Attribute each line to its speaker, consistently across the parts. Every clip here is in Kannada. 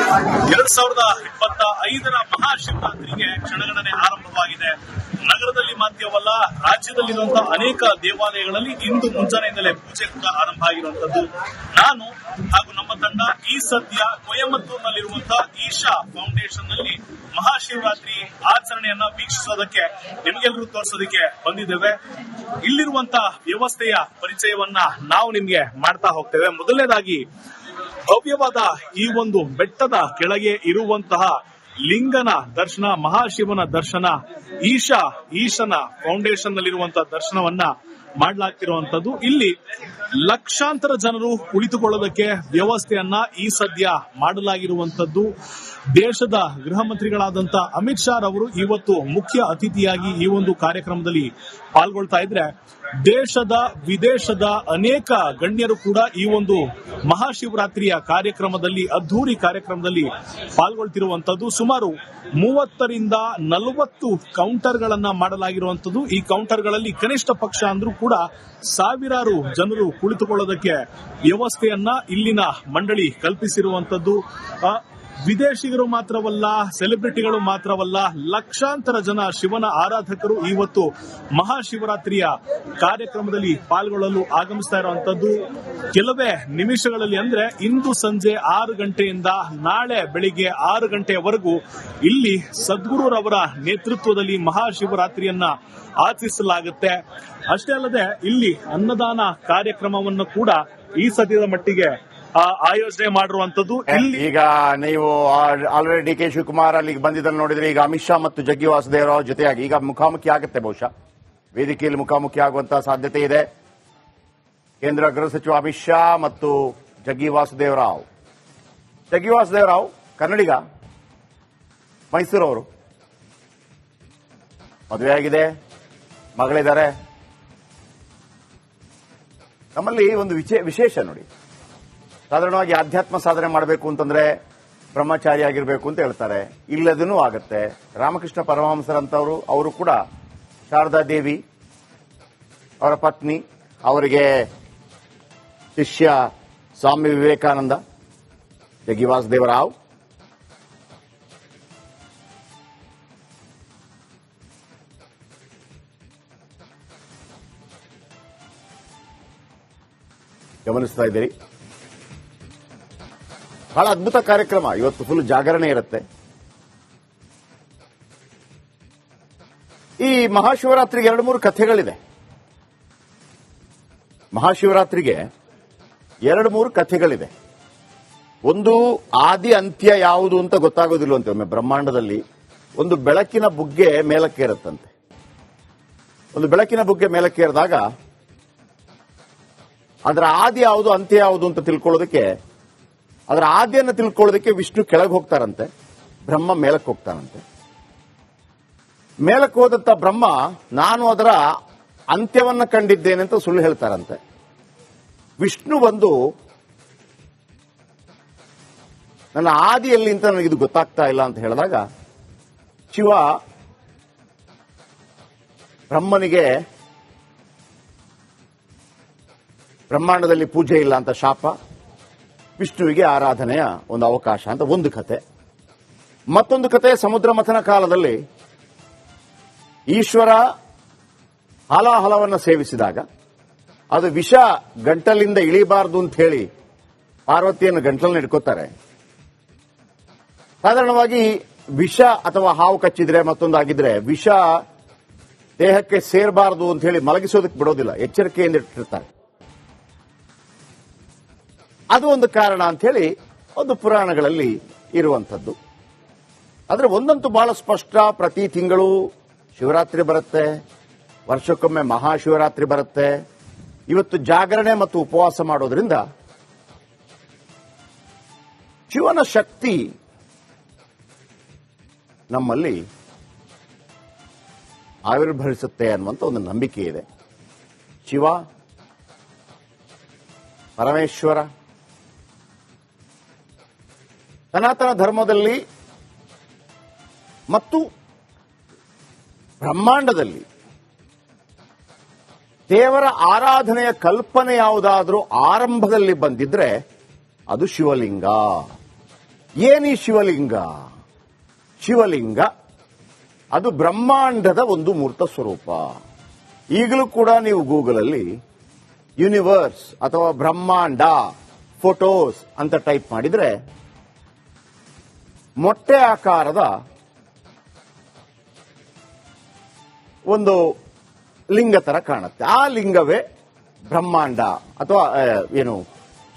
Speaker 1: 2025ರ ಮಹಾಶಿವರಾತ್ರಿಗೆ ಕ್ಷಣಗಣನೆ ಆರಂಭವಾಗಿದೆ. ನಗರದಲ್ಲಿ ಮಾತ್ರವಲ್ಲ, ರಾಜ್ಯದಲ್ಲಿರುವಂತಹ ಅನೇಕ ದೇವಾಲಯಗಳಲ್ಲಿ ಇಂದು ಮುಂಜಾನೆಯಿಂದಲೇ ಪೂಜೆ ಕೂಡ ಆರಂಭ ಆಗಿರುವಂತದ್ದು. ನಾನು ಹಾಗೂ ನಮ್ಮ ತಂಡ ಈ ಸದ್ಯ ಕೊಯಮತ್ತೂರಿನಲ್ಲಿರುವಂತಹ ಈಶಾ ಫೌಂಡೇಶನ್ ನಲ್ಲಿ ಮಹಾಶಿವರಾತ್ರಿ ಆಚರಣೆಯನ್ನ ವೀಕ್ಷಿಸೋದಕ್ಕೆ ನಿಮಗೆಲ್ಲರೂ ತೋರಿಸೋದಕ್ಕೆ ಬಂದಿದ್ದೇವೆ. ಇಲ್ಲಿರುವಂತಹ ವ್ಯವಸ್ಥೆಯ ಪರಿಚಯವನ್ನ ನಾವು ನಿಮ್ಗೆ ಮಾಡ್ತಾ ಹೋಗ್ತೇವೆ. ಮೊದಲನೇದಾಗಿ ಭವ್ಯವಾದ ಈ ಒಂದು ಬೆಟ್ಟದ ಕೆಳಗೆ ಇರುವಂತಹ ಲಿಂಗನ ದರ್ಶನ, ಮಹಾಶಿವನ ದರ್ಶನ, ಈಶನ ಫೌಂಡೇಶನ್ ನಲ್ಲಿರುವಂತಹ ದರ್ಶನವನ್ನ ಮಾಡಲಾಗ್ತಿರುವಂತದ್ದು. ಇಲ್ಲಿ ಲಕ್ಷಾಂತರ ಜನರು ಕುಳಿತುಕೊಳ್ಳೋದಕ್ಕೆ ವ್ಯವಸ್ಥೆಯನ್ನ ಈ ಸದ್ಯ ಮಾಡಲಾಗಿರುವಂತದ್ದು. ದೇಶದ ಗೃಹ ಮಂತ್ರಿಗಳಾದಂತ ಅಮಿತ್ ಶಾ ರವರು ಇವತ್ತು ಮುಖ್ಯ ಅತಿಥಿಯಾಗಿ ಈ ಒಂದು ಕಾರ್ಯಕ್ರಮದಲ್ಲಿ ಪಾಲ್ಗೊಳ್ತಾ ಇದ್ರೆ, ದೇಶದ ವಿದೇಶದ ಅನೇಕ ಗಣ್ಯರು ಕೂಡ ಈ ಒಂದು ಮಹಾಶಿವರಾತ್ರಿಯ ಕಾರ್ಯಕ್ರಮದಲ್ಲಿ, ಅದ್ದೂರಿ ಕಾರ್ಯಕ್ರಮದಲ್ಲಿ ಪಾಲ್ಗೊಳ್ತಿರುವಂತದ್ದು. ಸುಮಾರು 30ರಿಂದ 40 ಕೌಂಟರ್ಗಳನ್ನ ಮಾಡಲಾಗಿರುವಂತದ್ದು. ಈ ಕೌಂಟರ್ಗಳಲ್ಲಿ ಕನಿಷ್ಠ ಪಕ್ಷ ಅಂದ್ರೂ ಕೂಡ ಸಾವಿರಾರು ಜನರು ಕುಳಿತುಕೊಳ್ಳೋದಕ್ಕೆ ವ್ಯವಸ್ಥೆಯನ್ನ ಇಲ್ಲಿನ ಮಂಡಳಿ ಕಲ್ಪಿಸಿರುವಂತದ್ದು. ವಿದೇಶಿಗರು ಮಾತ್ರವಲ್ಲ, ಸೆಲೆಬ್ರಿಟಿಗಳು ಮಾತ್ರವಲ್ಲ, ಲಕ್ಷಾಂತರ ಜನ ಶಿವನ ಆರಾಧಕರು ಇವತ್ತು ಮಹಾಶಿವರಾತ್ರಿಯ ಕಾರ್ಯಕ್ರಮದಲ್ಲಿ ಪಾಲ್ಗೊಳ್ಳಲು ಆಗಮಿಸ್ತಾ ಇರುವಂತದ್ದು. ಕೆಲವೇ ನಿಮಿಷಗಳಲ್ಲಿ, ಅಂದ್ರೆ ಇಂದು ಸಂಜೆ 6 ಗಂಟೆಯಿಂದ ನಾಳೆ ಬೆಳಿಗ್ಗೆ 6 ಗಂಟೆಯವರೆಗೂ ಇಲ್ಲಿ ಸದ್ಗುರುರವರ ನೇತೃತ್ವದಲ್ಲಿ ಮಹಾಶಿವರಾತ್ರಿಯನ್ನ ಆಚರಿಸಲಾಗುತ್ತೆ. ಅಷ್ಟೇ ಅಲ್ಲದೆ ಇಲ್ಲಿ ಅನ್ನದಾನ ಕಾರ್ಯಕ್ರಮವನ್ನು ಕೂಡ ಈ ಸದ್ಯದ ಮಟ್ಟಿಗೆ ಆಯೋಜನೆ ಮಾಡಿರುವಂತದ್ದು.
Speaker 2: ಈಗ ನೀವು ಆಲ್ರೆಡಿ ಡಿ ಕೆ ಶಿವಕುಮಾರ್ ಅಲ್ಲಿಗೆ ಬಂದಿದ್ದನ್ನು ನೋಡಿದ್ರೆ, ಈಗ ಅಮಿತ್ ಶಾ ಮತ್ತು ಜಗ್ಗಿ ವಾಸುದೇವರಾವ್ ಜೊತೆಯಾಗಿ ಈಗ ಮುಖಾಮುಖಿ ಆಗುತ್ತೆ. ಬಹುಶಃ ವೇದಿಕೆಯಲ್ಲಿ ಮುಖಾಮುಖಿ ಆಗುವಂತಹ ಸಾಧ್ಯತೆ ಇದೆ. ಕೇಂದ್ರ ಗೃಹ ಸಚಿವ ಅಮಿತ್ ಶಾ ಮತ್ತು ಜಗ್ಗಿ ವಾಸುದೇವರಾವ್ ಕನ್ನಡಿಗ, ಮೈಸೂರವರು, ಮದುವೆ ಆಗಿದೆ, ಮಗಳಿದ್ದಾರೆ. ನಮ್ಮಲ್ಲಿ ಒಂದು ವಿಶೇಷ ನೋಡಿ, ಸಾಧಾರಣವಾಗಿ ಆಧ್ಯಾತ್ಮ ಸಾಧನೆ ಮಾಡಬೇಕು ಅಂತಂದ್ರೆ ಬ್ರಹ್ಮಚಾರಿ ಆಗಿರಬೇಕು ಅಂತ ಹೇಳ್ತಾರೆ. ಇಲ್ಲದೂ ಆಗತ್ತೆ. ರಾಮಕೃಷ್ಣ ಪರಮಹಂಸರಂತವರು, ಅವರು ಕೂಡ ಶಾರದಾ ದೇವಿ ಅವರ ಪತ್ನಿ, ಅವರಿಗೆ ಶಿಷ್ಯ ಸ್ವಾಮಿ ವಿವೇಕಾನಂದ, ಜಗ್ಗಿ ವಾಸುದೇವರಾವ್. ಗಮನಿಸ್ತಾ ಇದ್ದೀರಿ, ಬಹಳ ಅದ್ಭುತ ಕಾರ್ಯಕ್ರಮ. ಇವತ್ತು ಫುಲ್ ಜಾಗರಣೆ ಇರುತ್ತೆ. ಈ ಮಹಾಶಿವರಾತ್ರಿಗೆ 2-3 ಕಥೆಗಳಿದೆ. ಮಹಾಶಿವರಾತ್ರಿಗೆ 2-3 ಕಥೆಗಳಿದೆ. ಒಂದು, ಆದಿ ಅಂತ್ಯ ಯಾವುದು ಅಂತ ಗೊತ್ತಾಗೋದಿಲ್ಲವಂತೆ. ಒಮ್ಮೆ ಬ್ರಹ್ಮಾಂಡದಲ್ಲಿ ಒಂದು ಬೆಳಕಿನ ಬುಗ್ಗೆ ಮೇಲಕ್ಕೇರುತ್ತಂತೆ. ಒಂದು ಬೆಳಕಿನ ಬುಗ್ಗೆ ಮೇಲಕ್ಕೇರಿದಾಗ ಅದರ ಆದಿ ಯಾವುದು ಅಂತ್ಯ ಯಾವುದು ಅಂತ ತಿಳ್ಕೊಳ್ಳೋದಕ್ಕೆ, ಅದರ ಆದಿಯನ್ನು ತಿಳ್ಕೊಳ್ಳೋದಕ್ಕೆ ವಿಷ್ಣು ಕೆಳಗೆ ಹೋಗ್ತಾರಂತೆ, ಬ್ರಹ್ಮ ಮೇಲಕ್ಕೆ ಹೋಗ್ತಾನಂತೆ. ಮೇಲಕ್ಕೆ ಹೋದಂತ ಬ್ರಹ್ಮ ನಾನು ಅದರ ಅಂತ್ಯವನ್ನ ಕಂಡಿದ್ದೇನೆ ಅಂತ ಸುಳ್ಳು ಹೇಳ್ತಾರಂತೆ. ವಿಷ್ಣು ಬಂದು ನನ್ನ ಆದಿಯಲ್ಲಿ ಅಂತ ನನಗಿದು ಗೊತ್ತಾಗ್ತಾ ಇಲ್ಲ ಅಂತ ಹೇಳಿದಾಗ, ಶಿವ ಬ್ರಹ್ಮನಿಗೆ ಬ್ರಹ್ಮಾಂಡದಲ್ಲಿ ಪೂಜೆ ಇಲ್ಲ ಅಂತ ಶಾಪ, ವಿಷ್ಣುವಿಗೆ ಆರಾಧನೆಯ ಒಂದು ಅವಕಾಶ ಅಂತ ಒಂದು ಕತೆ. ಮತ್ತೊಂದು ಕತೆ, ಸಮುದ್ರ ಮಥನ ಕಾಲದಲ್ಲಿ ಈಶ್ವರ ಹಾಲಾಹಲವನ್ನು ಸೇವಿಸಿದಾಗ ಅದು ವಿಷ ಗಂಟಲಿಂದ ಇಳಿಬಾರದು ಅಂತ ಹೇಳಿ ಪಾರ್ವತಿಯನ್ನು ಗಂಟಲನ್ನು ಹಿಡ್ಕೋತಾರೆ. ಸಾಧಾರಣವಾಗಿ ವಿಷ ಅಥವಾ ಹಾವು ಕಚ್ಚಿದ್ರೆ, ಮತ್ತೊಂದಾಗಿದ್ರೆ ವಿಷ ದೇಹಕ್ಕೆ ಸೇರಬಾರದು ಅಂತ ಹೇಳಿ ಮಲಗಿಸೋದಕ್ಕೆ ಬಿಡೋದಿಲ್ಲ, ಎಚ್ಚರಿಕೆಯಿಂದ ಇಟ್ಟಿರ್ತಾರೆ. ಅದು ಒಂದು ಕಾರಣ ಅಂತ ಹೇಳಿ ಒಂದು ಪುರಾಣಗಳಲ್ಲಿ ಇರುವಂಥದ್ದು. ಆದರೆ ಒಂದಂತೂ ಬಹಳ ಸ್ಪಷ್ಟ, ಪ್ರತಿ ತಿಂಗಳು ಶಿವರಾತ್ರಿ ಬರುತ್ತೆ, ವರ್ಷಕ್ಕೊಮ್ಮೆ ಮಹಾಶಿವರಾತ್ರಿ ಬರುತ್ತೆ. ಇವತ್ತು ಜಾಗರಣೆ ಮತ್ತು ಉಪವಾಸ ಮಾಡೋದ್ರಿಂದ ಶಿವನ ಶಕ್ತಿ ನಮ್ಮಲ್ಲಿ ಆವಿರ್ಭವಿಸುತ್ತೆ ಅನ್ನುವಂಥ ಒಂದು ನಂಬಿಕೆ ಇದೆ. ಶಿವ, ಪರಮೇಶ್ವರ, ಸನಾತನ ಧರ್ಮದಲ್ಲಿ ಮತ್ತು ಬ್ರಹ್ಮಾಂಡದಲ್ಲಿ ದೇವರ ಆರಾಧನೆಯ ಕಲ್ಪನೆ ಯಾವುದಾದ್ರೂ ಆರಂಭದಲ್ಲಿ ಬಂದಿದ್ರೆ ಅದು ಶಿವಲಿಂಗ. ಏನೀ ಶಿವಲಿಂಗ? ಶಿವಲಿಂಗ ಅದು ಬ್ರಹ್ಮಾಂಡದ ಒಂದು ಮೂರ್ತ ಸ್ವರೂಪ. ಈಗಲೂ ಕೂಡ ನೀವು ಗೂಗಲಲ್ಲಿ ಯೂನಿವರ್ಸ್ ಅಥವಾ ಬ್ರಹ್ಮಾಂಡ ಫೋಟೋಸ್ ಅಂತ ಟೈಪ್ ಮಾಡಿದ್ರೆ ಮೊಟ್ಟೆ ಆಕಾರದ ಒಂದು ಲಿಂಗ ತರ ಕಾಣುತ್ತೆ. ಆ ಲಿಂಗವೇ ಬ್ರಹ್ಮಾಂಡ ಅಥವಾ ಏನು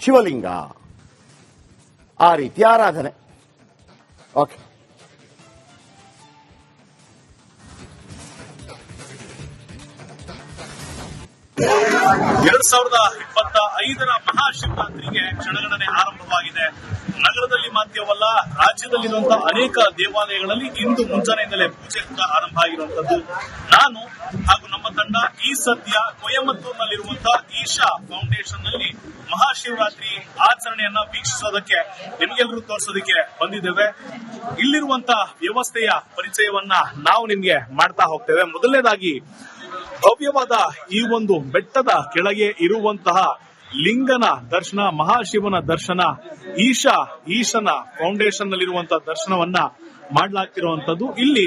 Speaker 2: ಶಿವಲಿಂಗ. ಆ ರೀತಿ ಆರಾಧನೆ. ಓಕೆ,
Speaker 1: 2025 ಮಹಾಶಿವರಾತ್ರಿಗೆ ಕ್ಷಣಗಣನೆ ಆರಂಭವಾಗಿದೆ. ನಗರದಲ್ಲಿ ಮಾತ್ರವಲ್ಲ, ರಾಜ್ಯದಲ್ಲಿರುವಂತಹ ಅನೇಕ ದೇವಾಲಯಗಳಲ್ಲಿ ಇಂದು ಮುಂಜಾನೆಯಿಂದಲೇ ಪೂಜೆ ಕೂಡ ಆರಂಭ ಆಗಿರುವಂತದ್ದು. ನಾನು ಹಾಗೂ ನಮ್ಮ ತಂಡ ಈ ಸದ್ಯ ಕೊಯಮತ್ತೂರಿನಲ್ಲಿರುವಂತಹ ಈಶಾ ಫೌಂಡೇಶನ್ ನಲ್ಲಿ ಮಹಾಶಿವರಾತ್ರಿ ಆಚರಣೆಯನ್ನ ವೀಕ್ಷಿಸೋದಕ್ಕೆ ನಿಮಗೆಲ್ಲರೂ ತೋರಿಸೋದಕ್ಕೆ ಬಂದಿದ್ದೇವೆ. ಇಲ್ಲಿರುವಂತಹ ವ್ಯವಸ್ಥೆಯ ಪರಿಚಯವನ್ನ ನಾವು ನಿಮ್ಗೆ ಮಾಡ್ತಾ ಹೋಗ್ತೇವೆ. ಮೊದಲನೇದಾಗಿ ಭವ್ಯವಾದ ಈ ಒಂದು ಬೆಟ್ಟದ ಕೆಳಗೆ ಇರುವಂತಹ ಲಿಂಗನ ದರ್ಶನ, ಮಹಾಶಿವನ ದರ್ಶನ, ಈಶನ ಫೌಂಡೇಶನ್ ನಲ್ಲಿರುವಂತಹ ದರ್ಶನವನ್ನ ಮಾಡಲಾಗ್ತಿರುವಂತದ್ದು. ಇಲ್ಲಿ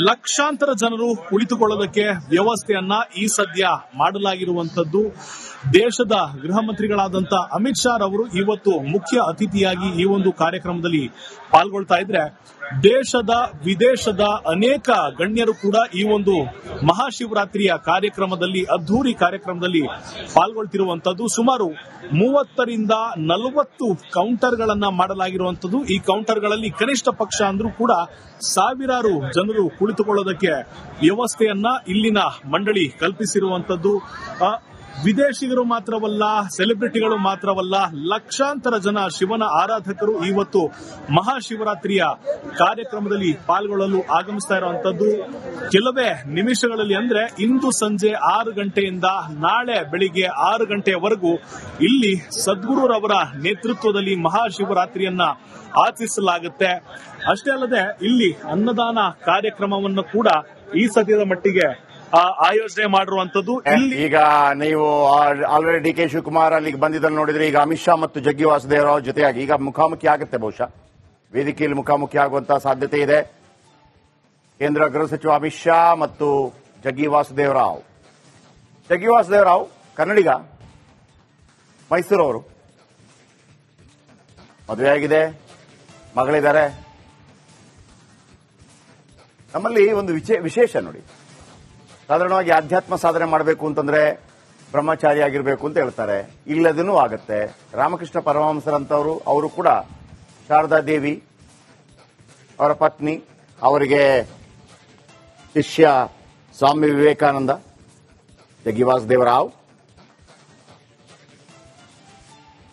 Speaker 1: ಲಕ್ಷಾಂತರ ಜನರು ಕುಳಿತುಕೊಳ್ಳೋದಕ್ಕೆ ವ್ಯವಸ್ಥೆಯನ್ನ ಈ ಸದ್ಯ ಮಾಡಲಾಗಿರುವಂತದ್ದು. ದೇಶದ ಗೃಹ ಮಂತ್ರಿಗಳಾದಂತಹ ಅಮಿತ್ ಶಾ ರವರು ಇವತ್ತು ಮುಖ್ಯ ಅತಿಥಿಯಾಗಿ ಈ ಒಂದು ಕಾರ್ಯಕ್ರಮದಲ್ಲಿ ಪಾಲ್ಗೊಳ್ತಾ ಇದ್ರೆ, ದೇಶದ ವಿದೇಶದ ಅನೇಕ ಗಣ್ಯರು ಕೂಡ ಈ ಒಂದು ಮಹಾಶಿವರಾತ್ರಿಯ ಕಾರ್ಯಕ್ರಮದಲ್ಲಿ, ಅದ್ದೂರಿ ಕಾರ್ಯಕ್ರಮದಲ್ಲಿ ಪಾಲ್ಗೊಳ್ತಿರುವಂತದ್ದು. ಸುಮಾರು 30 ರಿಂದ 40 ಕೌಂಟರ್ಗಳನ್ನ ಮಾಡಲಾಗಿರುವಂತದ್ದು. ಈ ಕೌಂಟರ್ಗಳಲ್ಲಿ ಕನಿಷ್ಠ ಪಕ್ಷ ಅಂದ್ರೂ ಕೂಡ ಸಾವಿರಾರು ಜನರು ಕುಳಿತುಕೊಳ್ಳೋದಕ್ಕೆ ವ್ಯವಸ್ಥೆಯನ್ನ ಇಲ್ಲಿನ ಮಂಡಳಿ ಕಲ್ಪಿಸಿರುವಂತದ್ದು. ವಿದೇಶಿಗರು ಮಾತ್ರವಲ್ಲ, ಸೆಲೆಬ್ರಿಟಿಗಳು ಮಾತ್ರವಲ್ಲ, ಲಕ್ಷಾಂತರ ಜನ ಶಿವನ ಆರಾಧಕರು ಇವತ್ತು ಮಹಾಶಿವರಾತ್ರಿಯ ಕಾರ್ಯಕ್ರಮದಲ್ಲಿ ಪಾಲ್ಗೊಳ್ಳಲು ಆಗಮಿಸ್ತಾ ಇರುವಂತದ್ದು. ಕೆಲವೇ ನಿಮಿಷಗಳಲ್ಲಿ, ಅಂದ್ರೆ ಇಂದು ಸಂಜೆ 6 ಗಂಟೆಯಿಂದ ನಾಳೆ ಬೆಳಿಗ್ಗೆ 6 ಗಂಟೆಯವರೆಗೂ ಇಲ್ಲಿ ಸದ್ಗುರುರವರ ನೇತೃತ್ವದಲ್ಲಿ ಮಹಾಶಿವರಾತ್ರಿಯನ್ನ ಆಚರಿಸಲಾಗುತ್ತೆ. ಅಷ್ಟೇ ಅಲ್ಲದೆ ಇಲ್ಲಿ ಅನ್ನದಾನ ಕಾರ್ಯಕ್ರಮವನ್ನು ಕೂಡ ಈ ಸದ್ಯದ ಮಟ್ಟಿಗೆ ಆಯೋಜನೆ ಮಾಡಿರುವಂತದ್ದು.
Speaker 2: ಈಗ ನೀವು ಆಲ್ರೆಡಿ ಡಿ ಕೆ ಶಿವಕುಮಾರ್ ಅಲ್ಲಿಗೆ ಬಂದಿದ್ದನ್ನು ನೋಡಿದ್ರೆ, ಈಗ ಅಮಿತ್ ಶಾ ಮತ್ತು ಜಗ್ಗಿ ವಾಸುದೇವರಾವ್ ಜೊತೆಯಾಗಿ ಈಗ ಮುಖಾಮುಖಿ ಆಗುತ್ತೆ. ಬಹುಶಃ ವೇದಿಕೆಯಲ್ಲಿ ಮುಖಾಮುಖಿ ಆಗುವಂತಹ ಸಾಧ್ಯತೆ ಇದೆ. ಕೇಂದ್ರ ಗೃಹ ಸಚಿವ ಅಮಿತ್ ಶಾ ಮತ್ತು ಜಗ್ಗಿ ವಾಸುದೇವರಾವ್ ಕನ್ನಡಿಗ, ಮೈಸೂರವರು, ಮದುವೆಯಾಗಿದೆ, ಮಗಳಿದ್ದಾರೆ. ನಮ್ಮಲ್ಲಿ ಒಂದು ವಿಶೇಷ ನೋಡಿ, ಸಾಧಾರಣವಾಗಿ ಆಧ್ಯಾತ್ಮ ಸಾಧನೆ ಮಾಡಬೇಕು ಅಂತಂದ್ರೆ ಬ್ರಹ್ಮಚಾರಿ ಆಗಿರಬೇಕು ಅಂತ ಹೇಳ್ತಾರೆ. ಇಲ್ಲದೂ ಆಗತ್ತೆ. ರಾಮಕೃಷ್ಣ ಪರಮಹಂಸರಂತವರು, ಅವರು ಕೂಡ ಶಾರದಾ ದೇವಿ ಅವರ ಪತ್ನಿ, ಅವರಿಗೆ ಶಿಷ್ಯ ಸ್ವಾಮಿ ವಿವೇಕಾನಂದ, ಜಗ್ಗಿ ವಾಸುದೇವರಾವ್